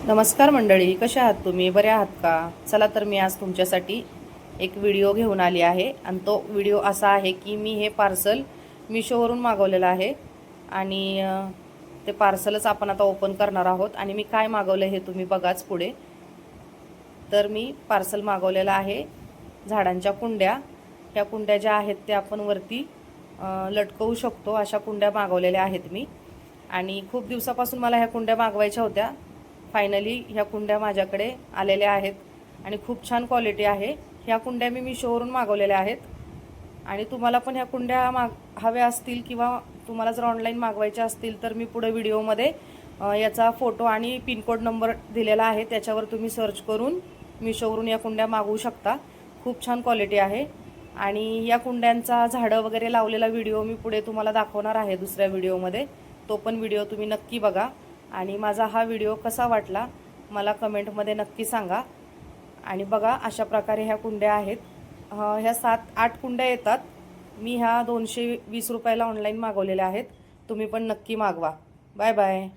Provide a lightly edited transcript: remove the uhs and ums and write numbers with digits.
नमस्कार मंडळी, कशा आहात तुम्ही? बरे आहात का? चला तर मी आज तुमच्यासाठी एक व्हिडिओ घेऊन आली आहे आणि तो व्हिडिओ असा आहे की मी हे पार्सल मिशोवरून मागवलेलं आहे आणि ते पार्सलच आपण आता ओपन करणार आहोत आणि मी काय मागवलं हे तुम्ही बघाच पुढे. तर मी पार्सल मागवलेलं आहे झाडांच्या कुंड्या. ह्या कुंड्या ज्या आहेत त्या आपण वरती लटकवू शकतो अशा कुंड्या मागवलेल्या आहेत मी आणि खूप दिवसापासून मला ह्या कुंड्या मागवायच्या होत्या. फायनली ह्या कुंड्या माझ्याकडे आलेल्या आहेत आणि खूप छान क्वालिटी आहे. ह्या कुंड्या मी मिशोवरून मागवलेल्या आहेत आणि तुम्हाला पण ह्या कुंड्या हव्या असतील किंवा तुम्हाला जर ऑनलाईन मागवायच्या असतील तर मी पुढे व्हिडिओमध्ये याचा फोटो आणि पिनकोड नंबर दिलेला आहे, त्याच्यावर तुम्ही सर्च करून मिशोवरून या कुंड्या मागवू शकता. खूप छान क्वालिटी आहे आणि या कुंड्यांचा झाडं वगैरे लावलेला व्हिडिओ मी पुढे तुम्हाला दाखवणार आहे दुसऱ्या व्हिडिओमध्ये. तो पण व्हिडिओ तुम्ही नक्की बघा आणि माझा हा व्हिडिओ कसा वाटला मला कमेंटमध्ये नक्की सांगा. आणि बघा अशा प्रकारे ह्या कुंड्या आहेत. ह्या 7-8 कुंड्या येतात. मी ह्या 220 रुपयाला ऑनलाईन मागवलेल्या आहेत. तुम्ही पण नक्की मागवा. Bye bye.